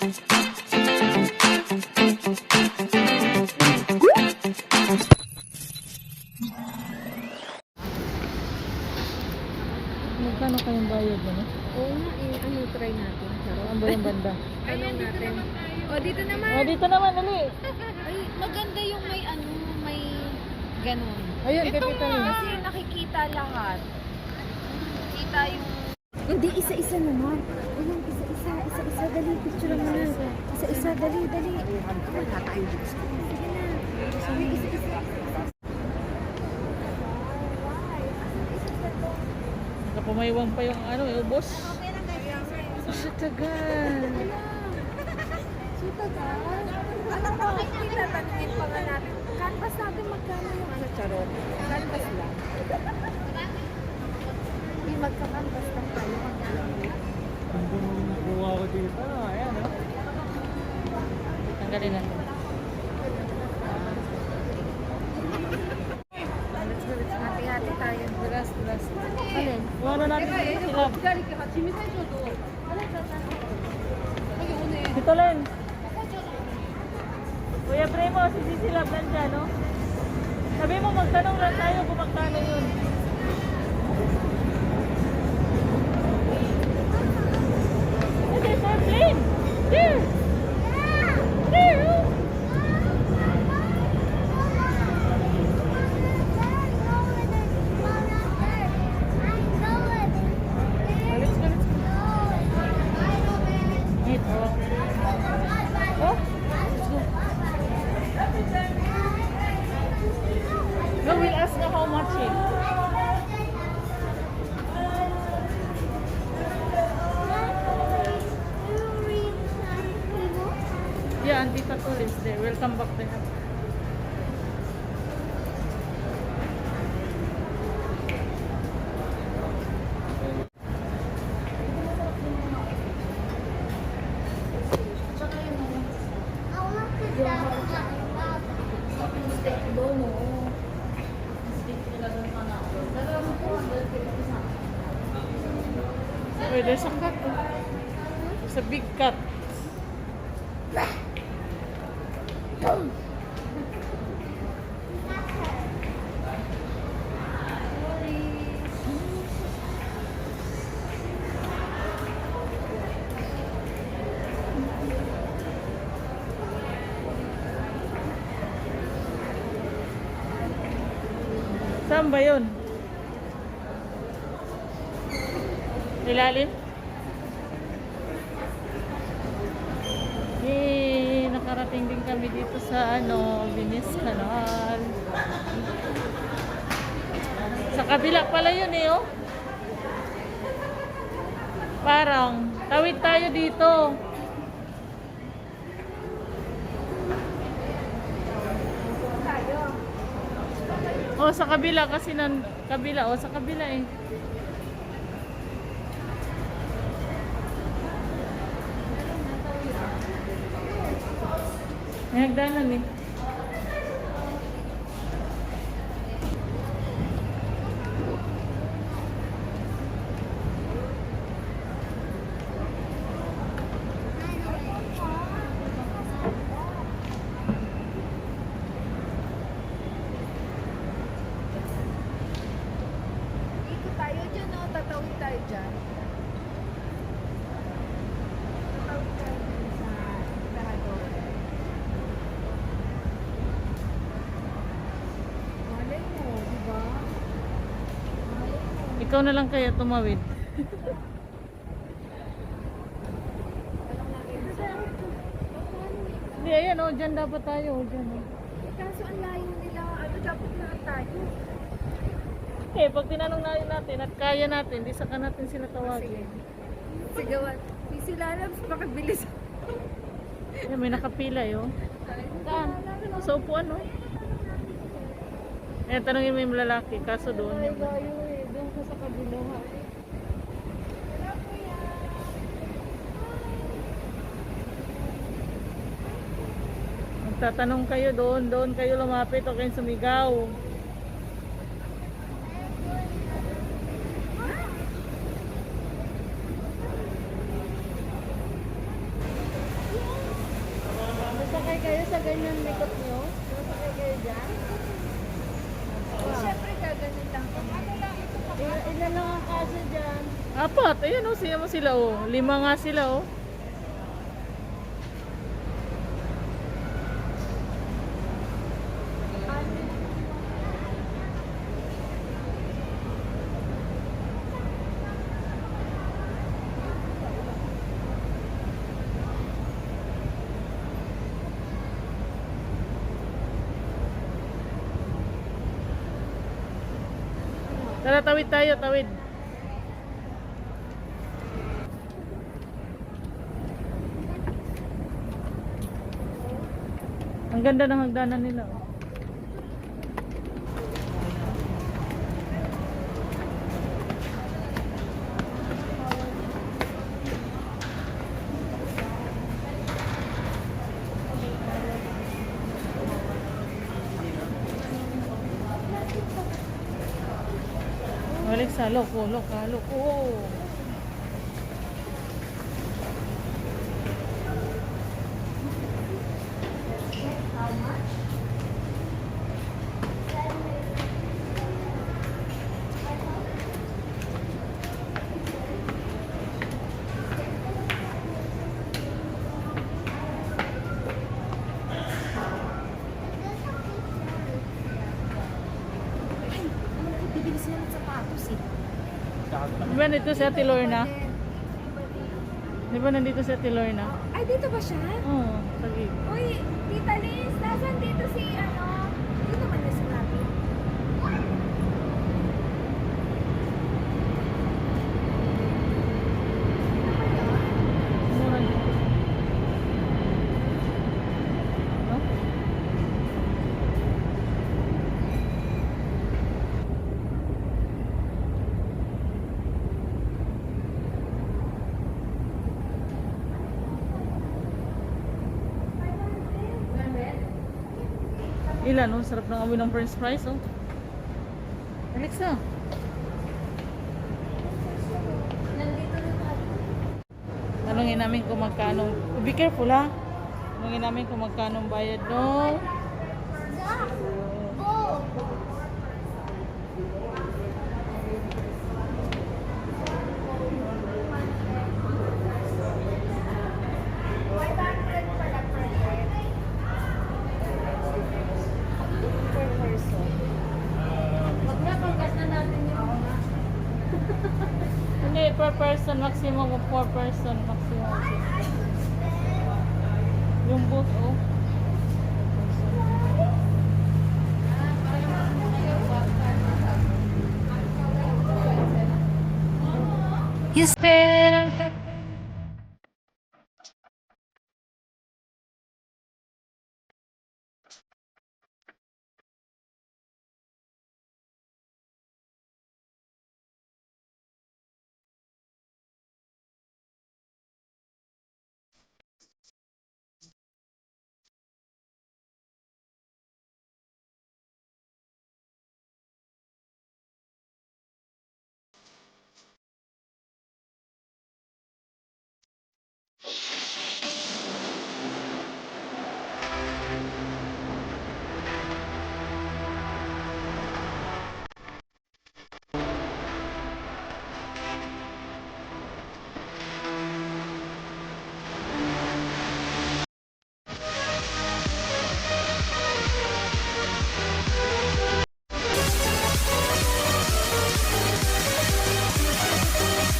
Magkano kayong bayad mo? Oo nga eh, ano try natin? Saan ba yung banda? Tanong natin. O dito naman. Oh, dito naman, dali. Ay, maganda yung may ano, may ganun. Ayun, Ito kapita nga, rin. kasi nakikita lahat. Kita yung... Hindi, isa-isa naman. Ayun, isa-isa, dali, picture mo na. Isa-isa, dali. Wala tayo dito. Sige na. Ay, isa-isa. Nakapumaywang pa yung ano, yung boss. Sa tagal. So, tagal. Alam ko, tinatanungin pa nga natin. Canvas natin magkano yung ano, charot. Canvas lang. Hindi magka-canvas lang tayo. Kung kuha ko dito, ayan o. Tanggalin natin. Let's go. Hati-hati tayo. Glass. Alin? Kuha na natin sila. Dito Len. Kuya Primo, si Sisilab nandyan, no? Sabi mo, magtanong lang tayo kung magkano yun. Okay, for plane. There. Oh. Let's go. Wait, oh. Oh? Let's go. No, we'll ask her how much eh. Yeah, Auntie Tatul is there. We'll come back there. Oh, there's a cat. It's a big cat. Saan ba yun? Ilalim? Yay! Nakarating din kami dito sa Venice Canal. Sa kabila pala yun eh, oh. Parang tawid tayo dito. Oh, sa kabila kasi kabila, oh, sa kabila eh. May hagdanan eh. Dito tayo dyan, no? Tatawid tayo dyan. Tatawid tayo dyan sa Emperador. Malay mo, di ba? Malay mo. Ikaw na lang kaya tumawid. Hindi, ayan oh, dyan dapat tayo. Dyan oh. Kaso ang layo nila, ano dapat lahat tayo? Eh, pag tinanong natin at kaya natin, di saka natin sila tawagin. Sigawan. Di sila alam, pakabilis. Ayan, may nakapila yun. Saan? Sa upuan, no? Eh, tanongin mo yung lalaki, kaso doon. Ay, layo eh. Doon ka sa kabila. Magtatanong kayo doon kayo lumapit o kayong sumigaw. kayo sa ganyan makeup nyo? Masakay kayo dyan? Siyempre, gaganin lang kami. Ilan lang ang kasya dyan? Apat. Ayan oh, siya mo sila oh. 5 nga sila oh. Tara, tawid tayo, tawid. Ang ganda ng hagdanan nila. Oh. Balik sa loko, loko, loko. Bibili sila ng sapatos eh. Di ba nandito si Ate Lorna? Di ba nandito si Ate Lorna? Ay, dito ba siya? Oo, sige. Uy, Tita Liz, nasan dito si ano? Dito naman niya sinabi. Mura dito. No? Ilan oh, sarap ng amoy ng french fries oh. Alexa. Nandito na tayo. Tanungin namin kung magkano. Be careful ha. Tanungin namin kung magkano ang bayad no. Per person. Wag na, panggas na natin yung Hindi, per person maximum of 4 person maximum. Yung booth oh. You spell